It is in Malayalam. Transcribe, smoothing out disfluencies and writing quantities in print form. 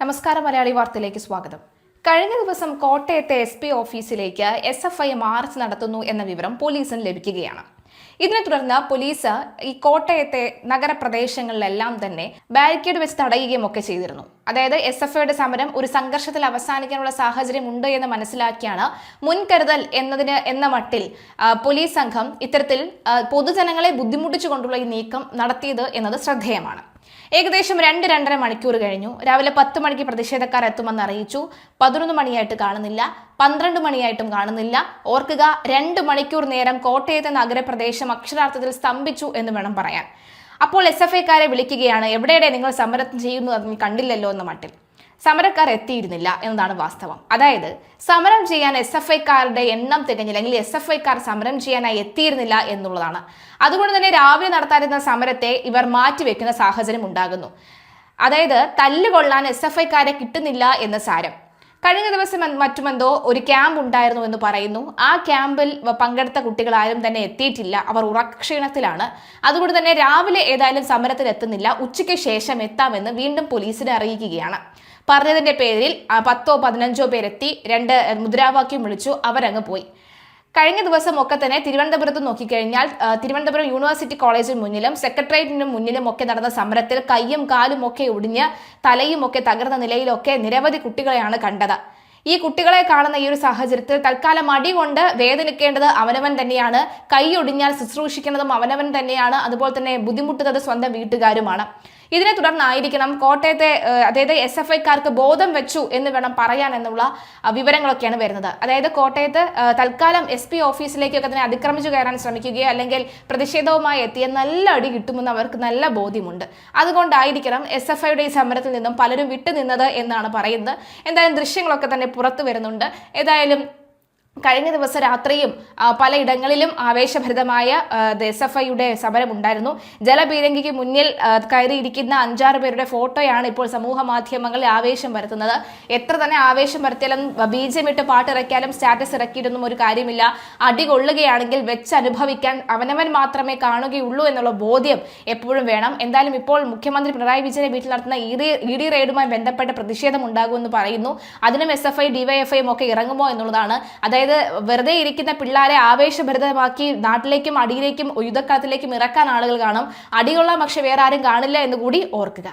നമസ്കാരം, മലയാളി വാർത്തയിലേക്ക് സ്വാഗതം. കഴിഞ്ഞ ദിവസം കോട്ടയത്തെ SP ഓഫീസിലേക്ക് SFI മാർച്ച് നടത്തുന്നു എന്ന വിവരം പോലീസിന് ലഭിക്കുകയാണ്. ഇതിനെ തുടർന്ന് പോലീസ് ഈ കോട്ടയത്തെ നഗരപ്രദേശങ്ങളിലെല്ലാം തന്നെ ബാരിക്കേഡ് വെച്ച് തടയുകയും ഒക്കെ ചെയ്തിരുന്നു. അതായത് SFIയുടെ സമരം ഒരു സംഘർഷത്തിൽ അവസാനിക്കാനുള്ള സാഹചര്യം ഉണ്ട് എന്ന് മനസ്സിലാക്കിയാണ് മുൻകരുതൽ എന്ന മട്ടിൽ പോലീസ് സംഘം ഇത്തരത്തിൽ പൊതുജനങ്ങളെ ബുദ്ധിമുട്ടിച്ചുകൊണ്ടുള്ള ഈ നീക്കം നടത്തിയത് എന്നത് ശ്രദ്ധേയമാണ്. ഏകദേശം 2-2.5 മണിക്കൂർ കഴിഞ്ഞു. രാവിലെ 10 മണിക്ക് പ്രതിഷേധക്കാർ എത്തുമെന്ന് അറിയിച്ചു. 11 മണിയായിട്ട് കാണുന്നില്ല, 12 മണിയായിട്ടും കാണുന്നില്ല. ഓർക്കുക, 2 മണിക്കൂർ നേരം കോട്ടയത്തെ നഗരപ്രദേശം അക്ഷരാർത്ഥത്തിൽ സ്തംഭിച്ചു എന്ന് വേണം പറയാൻ. അപ്പോൾ SFIക്കാരെ വിളിക്കുകയാണ്, എവിടെയുടെ നിങ്ങൾ സമരം ചെയ്യുന്നു എന്ന് കണ്ടില്ലല്ലോ എന്ന മട്ടിൽ. സമരക്കാർ എത്തിയിരുന്നില്ല എന്നതാണ് വാസ്തവം. അതായത് സമരം ചെയ്യാൻ SFIക്കാരുടെ എണ്ണം തികഞ്ഞില്ല, അല്ലെങ്കിൽ SFIക്കാർ സമരം ചെയ്യാനായി എത്തിയിരുന്നില്ല എന്നുള്ളതാണ്. അതുകൊണ്ട് തന്നെ രാവിലെ നടത്താനിരുന്ന സമരത്തെ ഇവർ മാറ്റിവെക്കുന്ന സാഹചര്യം ഉണ്ടാകുന്നു. അതായത് തല്ലുകൊള്ളാൻ SFIക്കാരെ കിട്ടുന്നില്ല എന്ന് സാരം. കഴിഞ്ഞ ദിവസം മറ്റുമെന്തോ ഒരു ക്യാമ്പ് ഉണ്ടായിരുന്നു എന്ന് പറയുന്നു. ആ ക്യാമ്പിൽ പങ്കെടുത്ത കുട്ടികൾ ആരും തന്നെ എത്തിയിട്ടില്ല, അവർ ഉറക്കക്ഷീണത്തിലാണ്. അതുകൊണ്ട് തന്നെ രാവിലെ ഏതായാലും സമരത്തിൽ എത്തുന്നില്ല, ഉച്ചയ്ക്ക് ശേഷം എത്താമെന്ന് വീണ്ടും പോലീസിനെ അറിയിക്കുകയാണ്. പറഞ്ഞതിന്റെ പേരിൽ 10-15 പേരെത്തി, 2 മുദ്രാവാക്യം വിളിച്ചു, അവരങ്ങ് പോയി. കഴിഞ്ഞ ദിവസം ഒക്കെ തന്നെ തിരുവനന്തപുരത്ത് നോക്കിക്കഴിഞ്ഞാൽ തിരുവനന്തപുരം യൂണിവേഴ്സിറ്റി കോളേജിന് മുന്നിലും സെക്രട്ടേറിയറ്റിന് മുന്നിലും ഒക്കെ നടന്ന സമരത്തിൽ കയ്യും കാലും ഒക്കെ ഒടിഞ്ഞ് തലയും ഒക്കെ തകർന്ന നിലയിലൊക്കെ നിരവധി കുട്ടികളെയാണ് കണ്ടത്. ഈ കുട്ടികളെ കാണുന്ന ഈ ഒരു സാഹചര്യത്തിൽ തൽക്കാലം അടി കൊണ്ട് വേദനിക്കേണ്ടത് അവനവൻ തന്നെയാണ്, കൈ ഒടിഞ്ഞാൽ ശുശ്രൂഷിക്കുന്നതും അവനവൻ തന്നെയാണ്, അതുപോലെ തന്നെ ബുദ്ധിമുട്ടുന്നത് സ്വന്തം വീട്ടുകാരുമാണ്. ഇതിനെ തുടർന്നായിരിക്കണം കോട്ടയത്തെ അതായത് SFIക്കാർക്ക് ബോധം വെച്ചു എന്ന് വേണം പറയാൻ എന്നുള്ള വിവരങ്ങളൊക്കെയാണ് വരുന്നത്. അതായത് കോട്ടയത്ത് തൽക്കാലം SP ഓഫീസിലേക്കൊക്കെ തന്നെ അതിക്രമിച്ചു കയറാൻ ശ്രമിക്കുകയോ അല്ലെങ്കിൽ പ്രതിഷേധവുമായി എത്തിയ നല്ല അടി കിട്ടുമെന്ന് അവർക്ക് നല്ല ബോധ്യമുണ്ട്. അതുകൊണ്ടായിരിക്കണം SFIയുടെ ഈ സമരത്തിൽ നിന്നും പലരും വിട്ടുനിന്നത് എന്നാണ് പറയുന്നത്. എന്തായാലും ദൃശ്യങ്ങളൊക്കെ തന്നെ പുറത്തു വരുന്നുണ്ട്. ഏതായാലും കഴിഞ്ഞ ദിവസം രാത്രിയും പലയിടങ്ങളിലും ആവേശഭരിതമായ SFIയുടെ സമരം ഉണ്ടായിരുന്നു. ജലപീരങ്കിക്ക് മുന്നിൽ കയറിയിരിക്കുന്ന 5-6 പേരുടെ ഫോട്ടോയാണ് ഇപ്പോൾ സമൂഹ മാധ്യമങ്ങളിൽ ആവേശം വരുത്തുന്നത്. എത്ര തന്നെ ആവേശം വരുത്തിയാലും BGM ഇട്ട് പാട്ടിറക്കിയാലും സ്റ്റാറ്റസ് ഇറക്കിയിട്ടൊന്നും ഒരു കാര്യമില്ല. അടി കൊള്ളുകയാണെങ്കിൽ വെച്ചനുഭവിക്കാൻ അവനവൻ മാത്രമേ കാണുകയുള്ളൂ എന്നുള്ള ബോധ്യം എപ്പോഴും വേണം. എന്തായാലും ഇപ്പോൾ മുഖ്യമന്ത്രി പിണറായി വിജയന്റെ വീട്ടിൽ നടത്തുന്ന ED റെയ്ഡുമായി ബന്ധപ്പെട്ട പ്രതിഷേധം ഉണ്ടാകുമെന്ന് പറയുന്നു. അതിനും SFI DYFI ഒക്കെ ഇറങ്ങുമോ എന്നുള്ളതാണ്. അതായത് വെറുതെ ഇരിക്കുന്ന പിള്ളേരെ ആവേശഭരിതമാക്കി നാട്ടിലേക്കും അടിയിലേക്കും യുദ്ധക്കാലത്തിലേക്കും ഇറക്കാൻ ആളുകൾ കാണും. അടികൊള്ളാൻ പക്ഷെ വേറെ ആരും കാണില്ല എന്ന് കൂടി ഓർക്കുക.